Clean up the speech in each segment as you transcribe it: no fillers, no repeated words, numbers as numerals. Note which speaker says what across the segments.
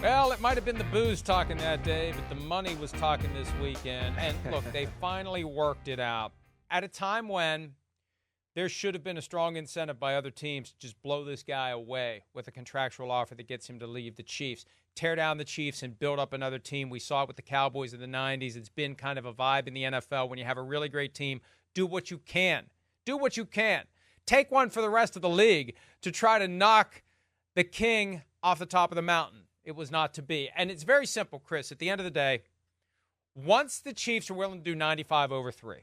Speaker 1: Well, it might have been the booze talking that day, but the money was talking this weekend. And look, they finally worked it out at a time when there should have been a strong incentive by other teams to just blow this guy away with a contractual offer that gets him to leave the Chiefs, tear down the Chiefs and build up another team. We saw it with the Cowboys in the 90s. It's been kind of a vibe in the NFL. When you have a really great team, do what you can. Do what you can. Take one for the rest of the league to try to knock the king off the top of the mountain. It was not to be. And it's very simple, Chris. At the end of the day, once the Chiefs are willing to do 95 over 3,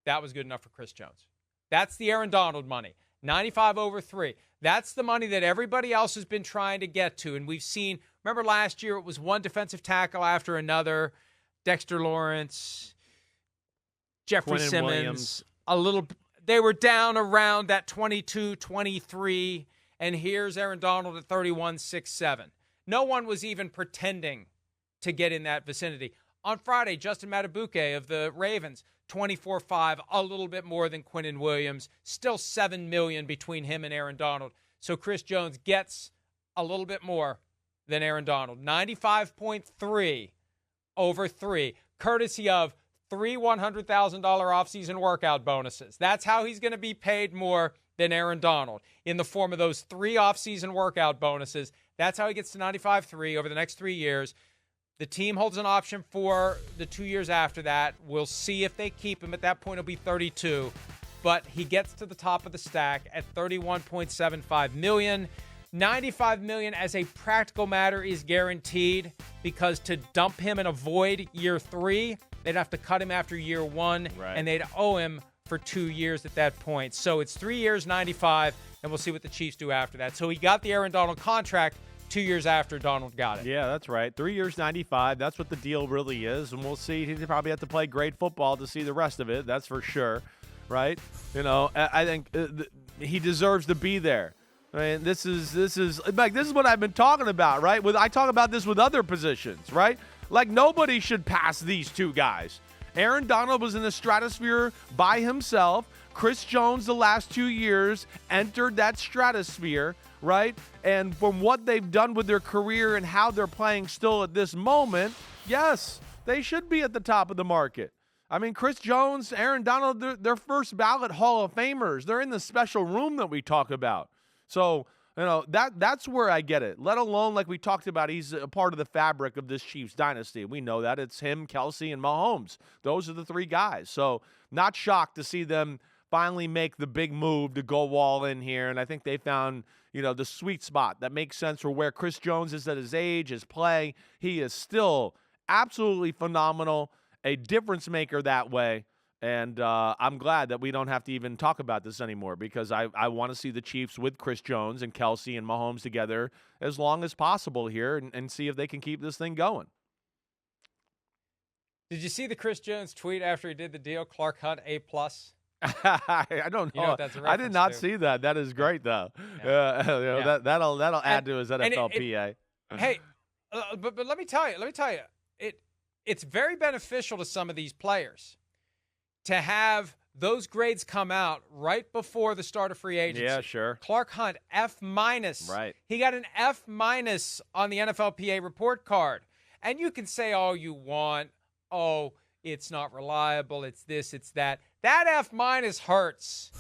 Speaker 1: that was good enough for Chris Jones. That's the Aaron Donald money. 95 over 3. That's the money that everybody else has been trying to get to. And we've seen, remember last year, it was one defensive tackle after another. Dexter Lawrence, Jeffrey
Speaker 2: Quinnen
Speaker 1: Simmons. Williams. They were down around that 22, 23. And here's Aaron Donald at 31.67. No one was even pretending to get in that vicinity. On Friday, Justin Matabuke of the Ravens, 24.5, a little bit more than Quinnen Williams. Still $7 million between him and Aaron Donald. So Chris Jones gets a little bit more than Aaron Donald. 95.3 over 3, courtesy of 3 $100,000 offseason workout bonuses. That's how he's going to be paid more than Aaron Donald, in the form of those 3 offseason workout bonuses. That's how he gets to 95.3 over the next 3 years. The team holds an option for the 2 years after that. We'll see if they keep him. At that point, it'll be 32. But he gets to the top of the stack at $31.75 million. $95 million as a practical matter is guaranteed, because to dump him and avoid year 3, they'd have to cut him after year 1,
Speaker 2: right,
Speaker 1: and they'd owe him for 2 years at that point. So it's 3 years, 95, and we'll see what the Chiefs do after that. So he got the Aaron Donald contract 2 years after Donald got it.
Speaker 2: Yeah, that's right. 3 years, 95. That's what the deal really is, and we'll see. He probably have to play great football to see the rest of it. That's for sure, right? You know, I think he deserves to be there. I mean, this is what I've been talking about, right? I talk about this with other positions, right? Like, nobody should pass these two guys. Aaron Donald was in the stratosphere by himself. Chris Jones, the last 2 years, entered that stratosphere, right? And from what they've done with their career and how they're playing still at this moment, yes, they should be at the top of the market. I mean, Chris Jones, Aaron Donald, they're first ballot Hall of Famers. They're in the special room that we talk about. So, you know, that's where I get it. Let alone, like we talked about, he's a part of the fabric of this Chiefs dynasty. We know that. It's him, Kelsey, and Mahomes. Those are the 3 guys. So, not shocked to see them finally make the big move to go all in here. And I think they found, you know, the sweet spot that makes sense for where Chris Jones is at his age, his play. He is still absolutely phenomenal, a difference maker that way. And I'm glad that we don't have to even talk about this anymore, because I want to see the Chiefs with Chris Jones and Kelsey and Mahomes together as long as possible here, and see if they can keep this thing going.
Speaker 1: Did you see the Chris Jones tweet after he did the deal? Clark Hunt, A+.
Speaker 2: I don't know.
Speaker 1: You know what that's a
Speaker 2: I did not
Speaker 1: reference to.
Speaker 2: see that. That is great, though.
Speaker 1: Yeah.
Speaker 2: You know,
Speaker 1: Yeah.
Speaker 2: that'll add to his NFLPA.
Speaker 1: Hey, but let me tell you, it's very beneficial to some of these players to have those grades come out right before the start of free agency.
Speaker 2: Yeah, sure.
Speaker 1: Clark Hunt, F-.
Speaker 2: Right.
Speaker 1: He got an F- on the NFLPA report card. And you can say all you want, oh, it's not reliable, it's this, it's that. That F- hurts.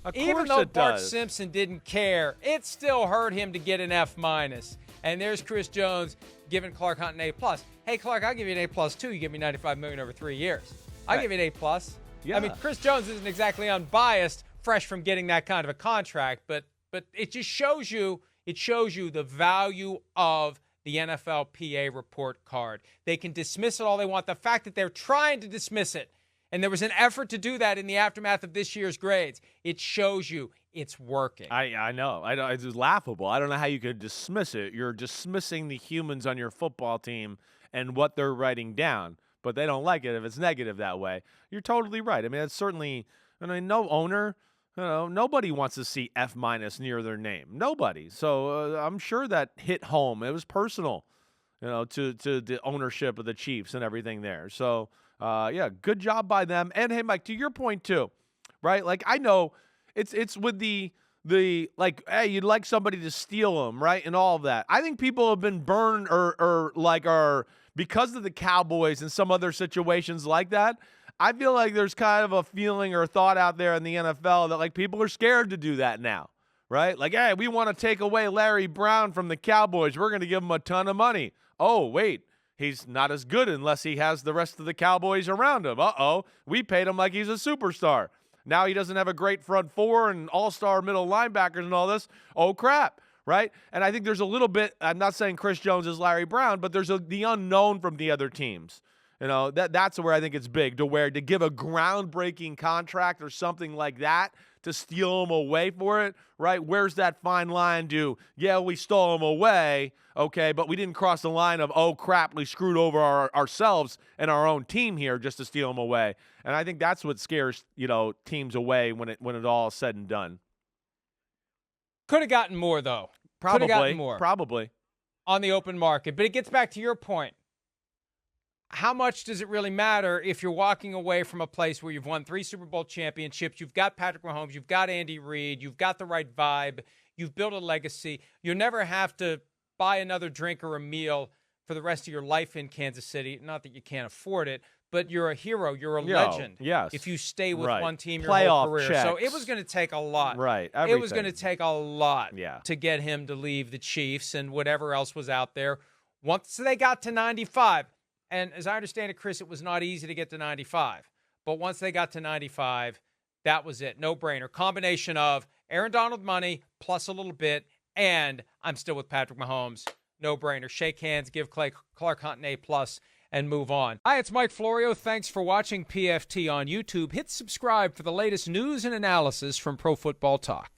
Speaker 2: Of course
Speaker 1: Even though
Speaker 2: it
Speaker 1: Bart
Speaker 2: does.
Speaker 1: Simpson didn't care, it still hurt him to get an F-. And there's Chris Jones giving Clark Hunt an A+. Hey, Clark, I'll give you an A+ too. You give me $95 million over 3 years. I'll give you an A+.
Speaker 2: Yeah.
Speaker 1: I mean, Chris Jones isn't exactly unbiased, fresh from getting that kind of a contract, but it just shows you the value of the NFLPA report card. They can dismiss it all they want. The fact that they're trying to dismiss it, and there was an effort to do that in the aftermath of this year's grades, it shows you it's working.
Speaker 2: I know. It's just laughable. I don't know how you could dismiss it. You're dismissing the humans on your football team and what they're writing down, but they don't like it if it's negative that way. You're totally right. I mean, it's certainly, no owner, nobody wants to see F- near their name. Nobody. So I'm sure that hit home. It was personal, to the ownership of the Chiefs and everything there. So, yeah, good job by them. And, hey, Mike, to your point, too, right? Like, I know it's with the hey, you'd like somebody to steal them, right? And all of that. I think people have been burned or because of the Cowboys and some other situations like that. I feel like there's kind of a feeling or a thought out there in the NFL that like people are scared to do that now, right? Like, hey, we want to take away Larry Brown from the Cowboys. We're going to give him a ton of money. Oh, wait. He's not as good unless he has the rest of the Cowboys around him. Uh-oh. We paid him like he's a superstar. Now he doesn't have a great front four and all-star middle linebackers and all this. Oh, crap, right? And I think there's a little bit, I'm not saying Chris Jones is Larry Brown, but there's the unknown from the other teams. You know, that's where I think it's big, to give a groundbreaking contract or something like that to steal him away for it, right? Where's that fine line to, yeah, we stole him away, okay, but we didn't cross the line of, oh, crap, we screwed over ourselves and our own team here just to steal him away. And I think that's what scares, teams away when it all is said and done.
Speaker 1: Could have gotten more, though.
Speaker 2: Probably.
Speaker 1: Could have gotten more.
Speaker 2: Probably.
Speaker 1: On the open market. But it gets back to your point. How much does it really matter if you're walking away from a place where you've won 3 Super Bowl championships, you've got Patrick Mahomes, you've got Andy Reid, you've got the right vibe, you've built a legacy, you'll never have to buy another drink or a meal for the rest of your life in Kansas City. Not that you can't afford it, but you're a hero, you're a legend.
Speaker 2: Yes.
Speaker 1: If you stay with one team your
Speaker 2: Playoff
Speaker 1: whole career.
Speaker 2: checks.
Speaker 1: So it was going to take a lot.
Speaker 2: Right. Everything.
Speaker 1: It was going to take a lot
Speaker 2: Yeah.
Speaker 1: to get him to leave the Chiefs and whatever else was out there. Once they got to 95, and as I understand it, Chris, it was not easy to get to 95. But once they got to 95, that was it. No-brainer. Combination of Aaron Donald money plus a little bit, and I'm still with Patrick Mahomes. No-brainer. Shake hands, give Clark Hunt an A+, and move on. Hi, it's Mike Florio. Thanks for watching PFT on YouTube. Hit subscribe for the latest news and analysis from Pro Football Talk.